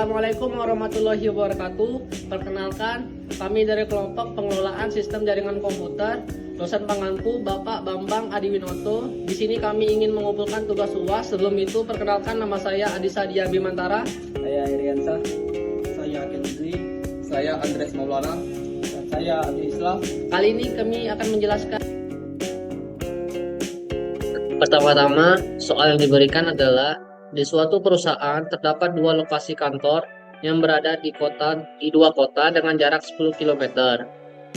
Assalamualaikum warahmatullahi wabarakatuh. Perkenalkan, kami dari kelompok pengelolaan sistem jaringan komputer, dosen pengampu Bapak Bambang Adiwinoto. Di sini kami ingin mengumpulkan tugas UAS. Sebelum itu, perkenalkan nama saya Adisa Dia Bimantara. Saya Iriansa. Saya Kenzi. Saya Andres Maulana. Dan saya Adi Islam. Kali ini kami akan menjelaskan. Pertama-tama, soal yang diberikan adalah di suatu perusahaan terdapat dua lokasi kantor yang berada di dua kota dengan jarak 10 km.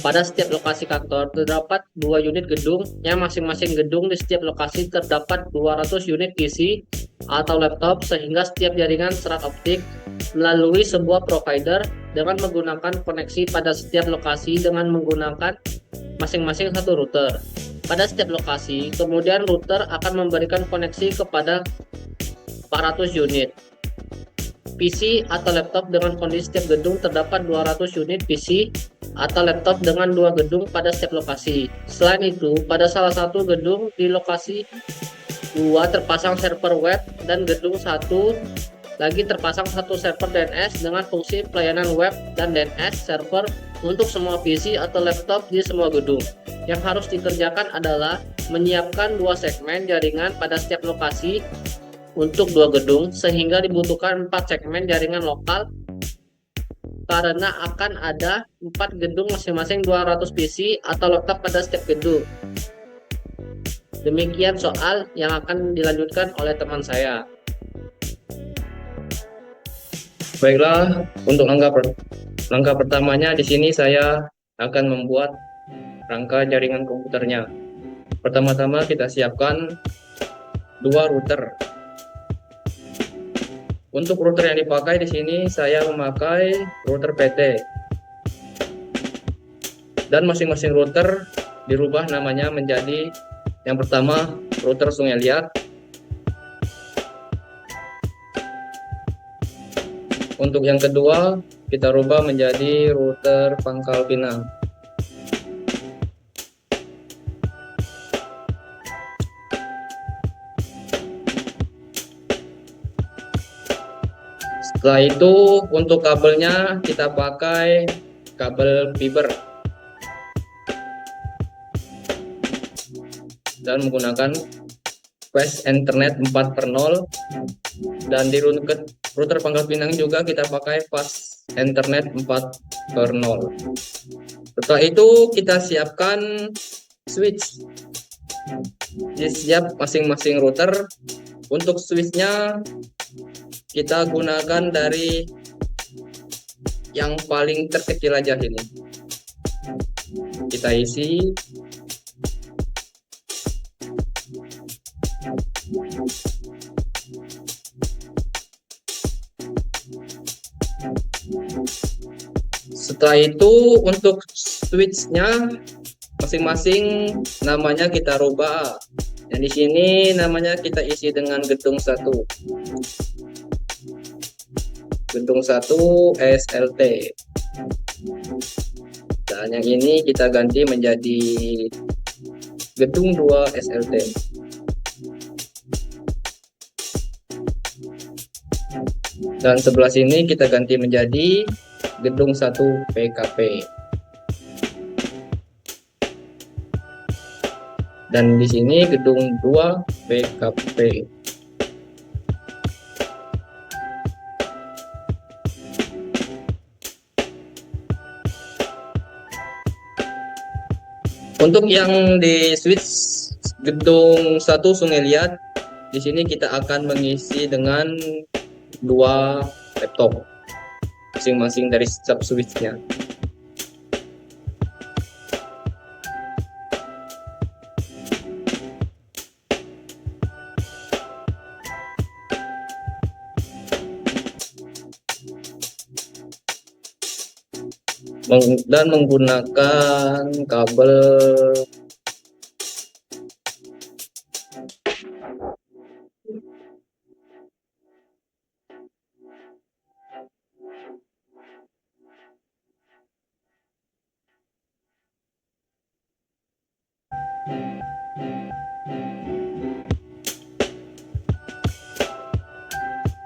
Pada setiap lokasi kantor terdapat dua unit gedung yang masing-masing gedung di setiap lokasi terdapat 200 unit PC atau laptop sehingga setiap jaringan serat optik melalui sebuah provider dengan menggunakan koneksi pada setiap lokasi dengan menggunakan masing-masing satu router. Pada setiap lokasi, kemudian router akan memberikan koneksi kepada 400 unit PC atau laptop dengan kondisi setiap gedung terdapat 200 unit PC atau laptop dengan dua gedung pada setiap lokasi. Selain itu, pada salah satu gedung di lokasi 2 terpasang server web dan gedung 1 lagi terpasang satu server DNS dengan fungsi pelayanan web dan DNS server untuk semua PC atau laptop di semua gedung. Yang harus dikerjakan adalah menyiapkan dua segmen jaringan pada setiap lokasi untuk dua gedung, sehingga dibutuhkan 4 segmen jaringan lokal karena akan ada 4 gedung masing-masing 200 PC atau laptop pada setiap gedung. Demikian soal yang akan dilanjutkan oleh teman saya. Baiklah, untuk langkah pertamanya di sini saya akan membuat rangka jaringan komputernya. Pertama-tama kita siapkan dua router. Untuk router yang dipakai di sini saya memakai router PT. Dan masing-masing router dirubah namanya menjadi yang pertama router Sungai Liat. Untuk yang kedua kita rubah menjadi router Pangkal Pinang. Setelah itu untuk kabelnya kita pakai kabel fiber dan menggunakan flash Ethernet 4/0, dan di router Pangkal Pinang juga kita pakai flash Ethernet 4/0. Setelah itu kita siapkan switch. Siap masing-masing router. Untuk switchnya kita gunakan dari yang paling terkecil aja ini. Kita isi. Setelah itu untuk switchnya masing-masing namanya kita rubah. Dan di sini namanya kita isi dengan gedung 1. Gedung 1 SLT. Dan yang ini kita ganti menjadi gedung 2 SLT. Dan sebelah sini kita ganti menjadi gedung 1 PKP. Dan di sini gedung 2 PKP. Untuk yang di switch gedung 1 Sungai Liat, di sini kita akan mengisi dengan 2 laptop masing-masing dari sub switchnya. Dan menggunakan kabel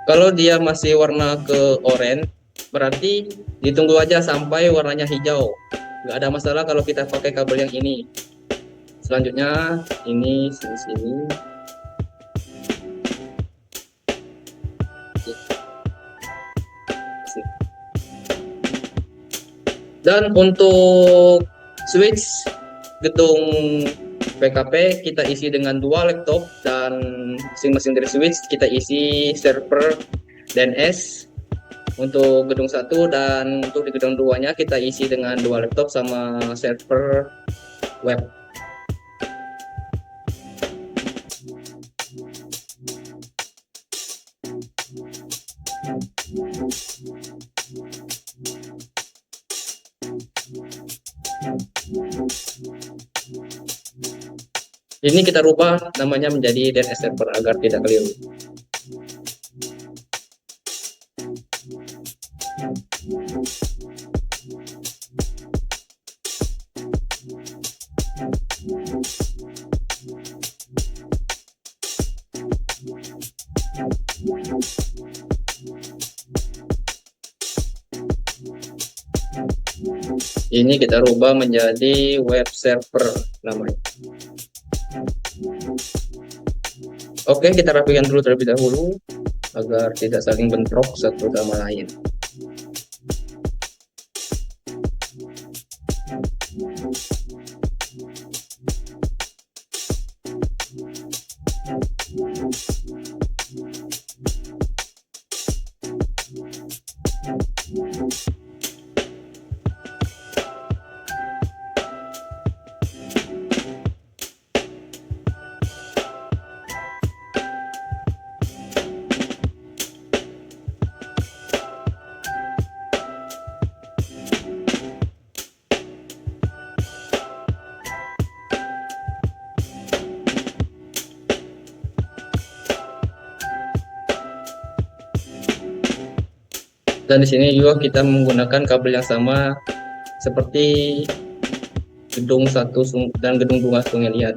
Kalau dia masih warna ke oranye, berarti ditunggu aja sampai warnanya hijau. Nggak ada masalah kalau kita pakai kabel yang ini. Selanjutnya ini sini. Dan untuk switch gedung PKP kita isi dengan dua laptop, dan masing-masing dari switch kita isi server DNS untuk gedung 1, dan untuk di gedung 2-nya kita isi dengan dua laptop sama server web. Ini kita rubah namanya menjadi DNS server agar tidak keliru. Ini kita rubah menjadi web server namanya. Oke, kita rapikan dulu terlebih dahulu agar tidak saling bentrok satu sama lain. Dan di sini juga kita menggunakan kabel yang sama seperti gedung 1 dan gedung 2 Sungai Liat.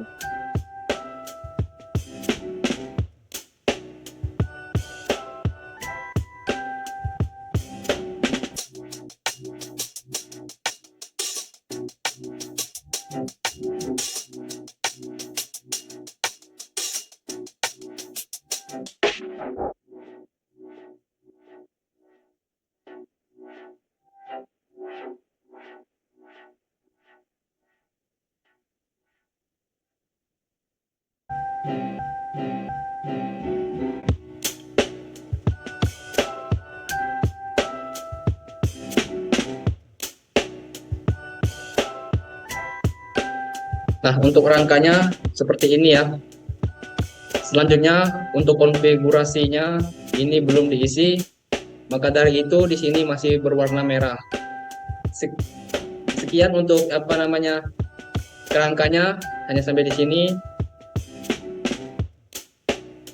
Nah, untuk rangkanya seperti ini ya. Selanjutnya untuk konfigurasinya ini belum diisi, maka dari itu di sini masih berwarna merah. Sekian untuk kerangkanya, hanya sampai di sini.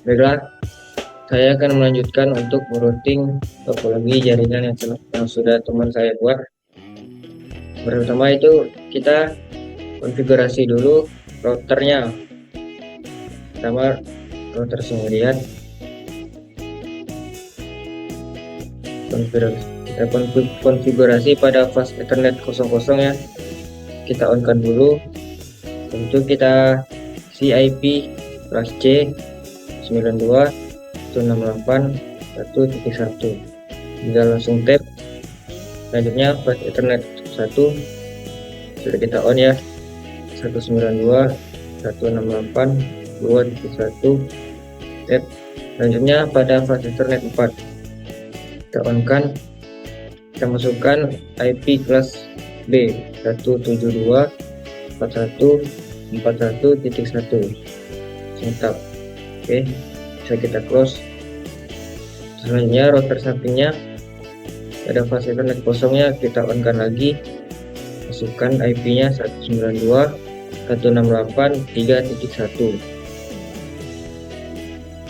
Baiklah, saya akan melanjutkan untuk merouting topologi jaringan yang sudah teman saya buat. Pertama itu kita konfigurasi dulu routernya. Pertama router Sungai Liat, kita konfigurasi pada fast Ethernet 00 ya. Kita on kan dulu. Tentu kita IP kelas C 92.168.1.1. Tinggal langsung tab. Selanjutnya fast Ethernet 1 sudah kita on ya, 192.168.2.1 tab. Selanjutnya pada fast Ethernet 4 kita on kan, kita masukkan IP kelas B 172.41.41.1 tab. Oke, bisa kita close. Selanjutnya router sampingnya pada fase Ethernet kosongnya kita on kan lagi, masukkan IP nya 192.168.3.1.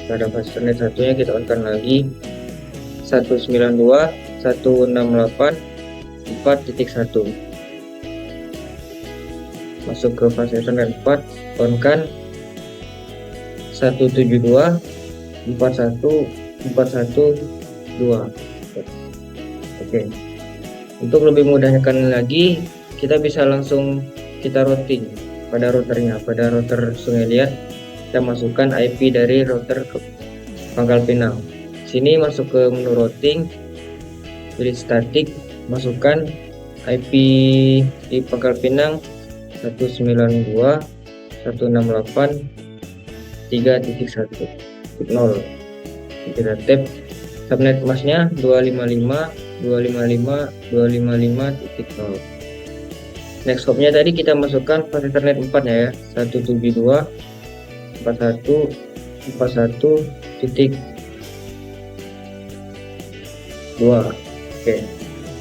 pada fase Ethernet satunya kita on kan lagi 192.168.4.1. masuk ke fase Ethernet 4, on kan 172.41.4.1 412. Oke. Untuk lebih mudahnya lagi, kita bisa langsung kita routing pada routernya. Pada router Sungai Liat, kita masukkan IP dari router ke Pangkal Pinang. Sini masuk ke menu routing, pilih static, masukkan IP di Pangkal Pinang 192.168.3.1.0. Kita tap subnet masnya 255.255.255.0. Next hopnya tadi kita masukkan pas Ethernet 4 ya, 172.141.2. Oke,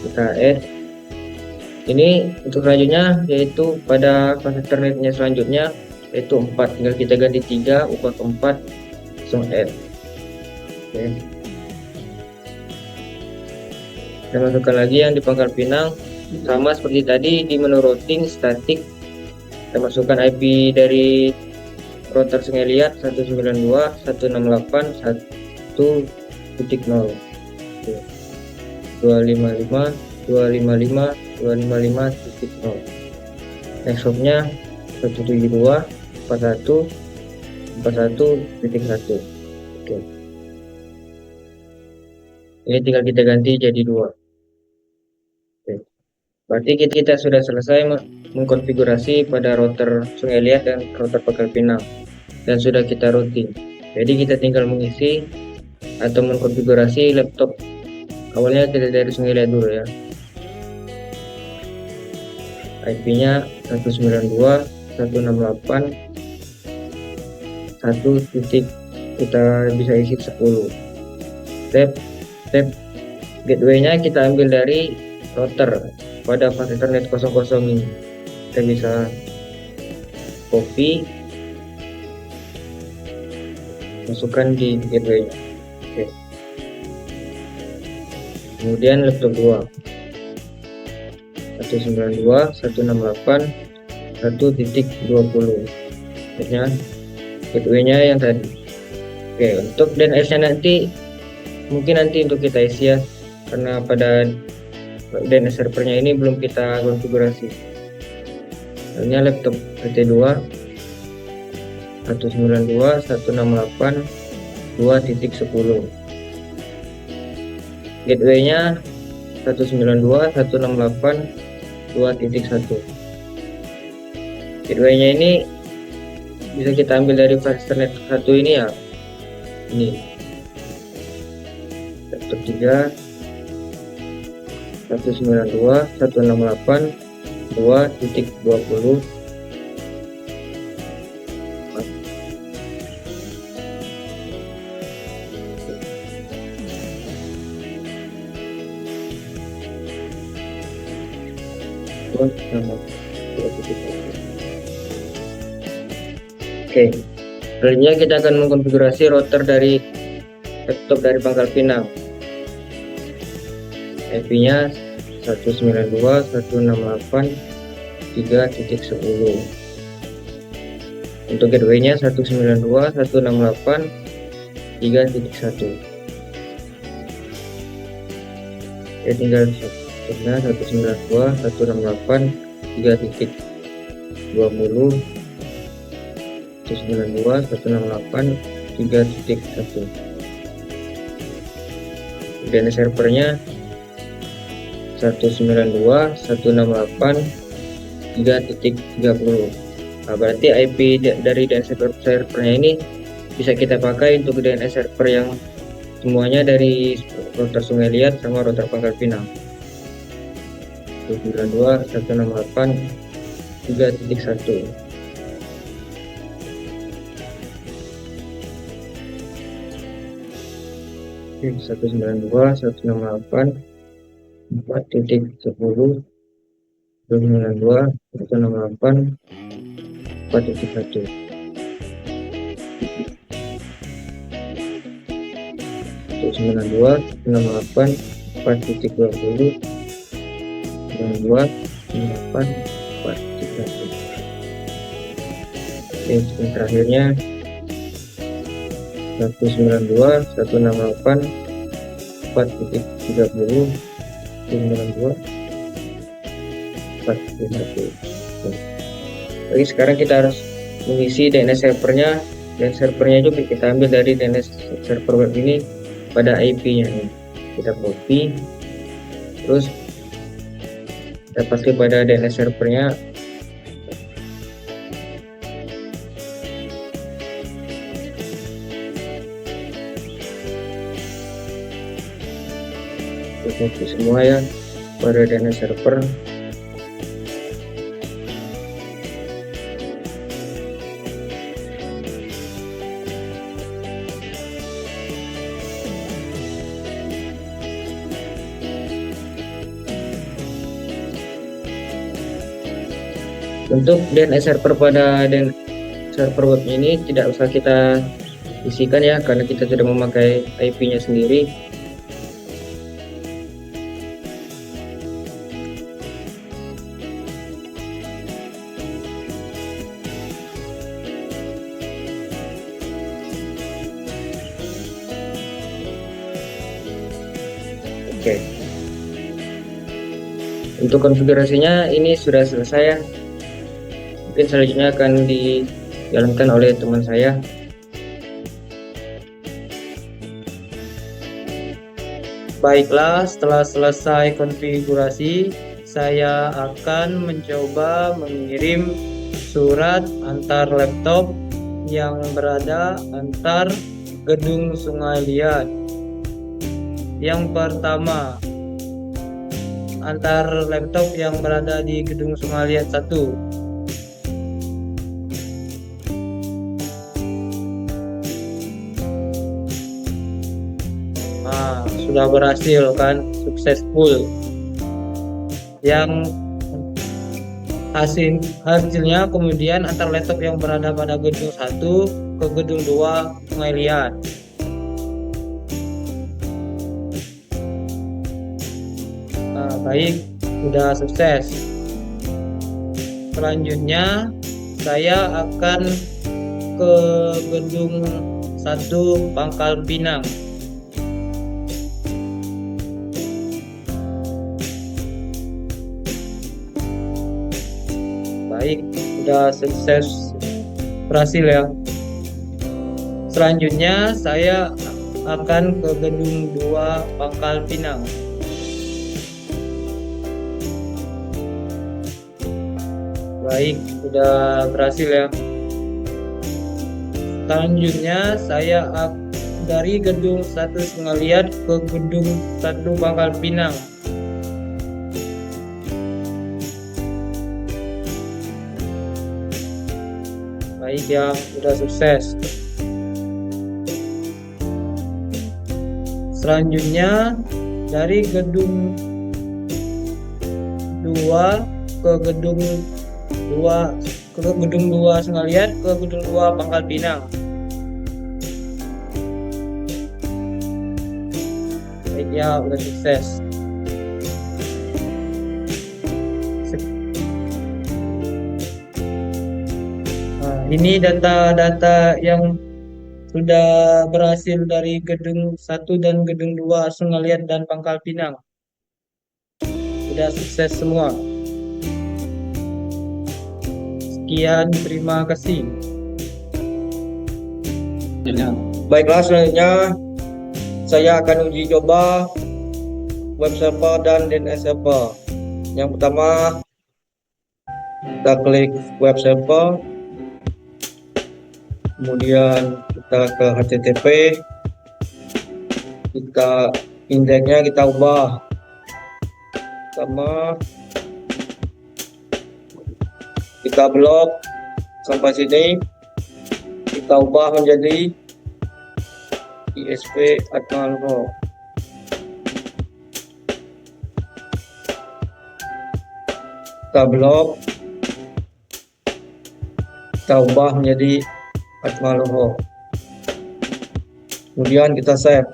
kita add. Ini untuk selanjutnya yaitu pada fase Ethernetnya selanjutnya yaitu 4, tinggal kita ganti 3 ubah ke 4, langsung add. Oke. Kita masukkan lagi yang di Pangkal Pinang, sama seperti tadi di menu routing static, kita masukkan IP dari router Sungai Liat 192.168.1.0. 255.255.255.0. Next hopnya 172.41.41.1. Oke. Ini tinggal kita ganti jadi 2. Oke. Berarti kita sudah selesai mengkonfigurasi pada router Sungai Liat dan router Pangkal Pinang, dan sudah kita routing. Jadi kita tinggal mengisi atau mengkonfigurasi laptop. Awalnya kita dari Sungai Liat dulu ya. IP-nya 192.168.1. Kita bisa isi 10. Tab gateway-nya kita ambil dari router pada fase Ethernet 00 ini. Kita bisa copy, masukkan di gateway-nya. Oke. Kemudian laptop 2 192.168.1.20. Gateway-nya yang tadi. Oke, untuk DNS-nya nanti mungkin nanti untuk kita isi ya, karena pada DNS servernya ini belum kita konfigurasi. Ini laptop PT2 192.168.2.10. Gateway-nya 192.168.2.1. Gateway-nya ini bisa kita ambil dari flash Ethernet 1 ini ya. Ini laptop 3 192.168.2.20. Oke, selanjutnya kita akan mengkonfigurasi router dari laptop dari Pangkal Pinang. IP-nya 192.168.3.10. Untuk gateway-nya 192.168.3.1. Ya, tinggal 192.168.3.20, 192.168.3.1. Dan servernya 192.168.3.30. Nah, berarti IP dari DNS servernya ini bisa kita pakai untuk DNS server yang semuanya dari router Sungai Liat sama router Pangkal Pinang. 192.168.3.1. Oke, 192.168.4.10, 192.168.4.1. 192.168.4.20, 192.168.4.1. Oke, yang terakhirnya 192 168 4.30 192 4.30. Jadi sekarang kita harus mengisi DNS servernya, dan servernya juga kita ambil dari DNS server web ini pada IP-nya nih. Kita copy, terus kita paste pada DNS servernya. Kita copy semua ya pada DNS server. Untuk DNS server pada server web ini tidak usah kita isikan ya, karena kita sudah memakai IP-nya sendiri. Oke. Untuk konfigurasinya ini sudah selesai ya. Mungkin selanjutnya akan dijalankan oleh teman saya. Baiklah, setelah selesai konfigurasi, saya akan mencoba mengirim surat antar laptop yang berada antar gedung Sungai Liat. Yang pertama, antar laptop yang berada di gedung Sungai Liat 1. Nah, sudah berhasil kan, successful. Yang hasilnya kemudian antar laptop yang berada pada gedung 1 ke gedung 2 Sungai Liat. Nah, baik, sudah sukses. Selanjutnya saya akan ke gedung 1 Pangkal Pinang. Baik, sudah sukses, berhasil ya. Selanjutnya saya akan ke gedung 2 Pangkal Pinang. Baik, sudah berhasil ya. Selanjutnya saya dari gedung 1 Sungai Liat ke gedung 1 Pangkal Pinang. Baik ya, sudah sukses. Selanjutnya dari gedung 2 ke gedung 2 Sungai Liat ke gedung 2 Pangkal Pinang. Baik ya, sudah sukses. Ini data-data yang sudah berhasil dari gedung 1 dan gedung 2 Sungai Liat dan Pangkal Pinang. Sudah sukses semua. Sekian, terima kasih. Baiklah, selanjutnya saya akan uji coba web server dan DNS server. Yang pertama, kita klik web server. Kemudian kita ke HTTP, kita indeksnya kita ubah sama, kita blok sampai sini, kita ubah menjadi isp@malho. Kita blok, kita ubah menjadi @malho. Kemudian kita save.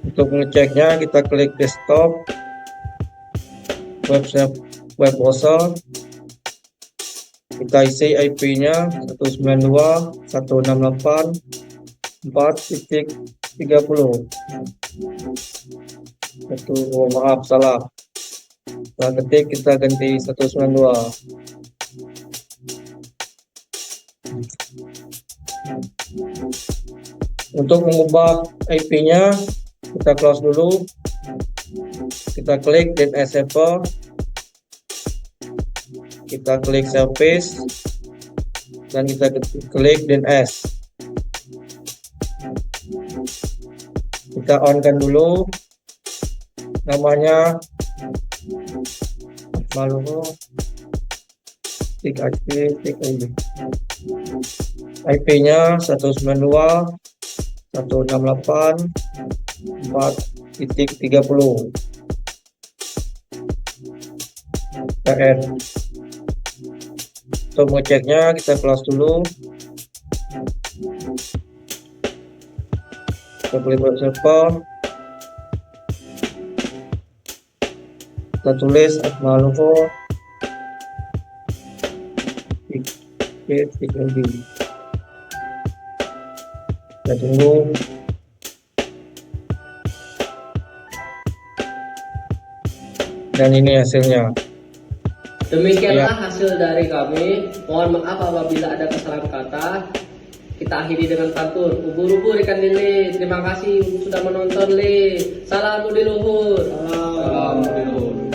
Untuk mengeceknya kita klik desktop, web browser, Kita isi IP-nya 192.168.4.30. Maaf, salah. Setelah ketik kita ganti 192. Untuk mengubah IP-nya, kita close dulu. Kita klik dan Accept. Kita klik Service dan kita klik dan S. Kita on-kan dulu. Namanya Maluku tik ID. IP-nya 192.168.4.30 PN. Untuk mengeceknya kita close dulu. Kita klik web server. Kita tulis Maluku tik ID. Kita tunggu. Dan ini hasilnya. Demikianlah hasil dari kami. Mohon maaf apabila ada kesalahan kata. Kita akhiri dengan pantun. Ubur-ubur ikan lele. Terima kasih sudah menonton, Le. Salam Budi Luhur. Salam Budi Luhur.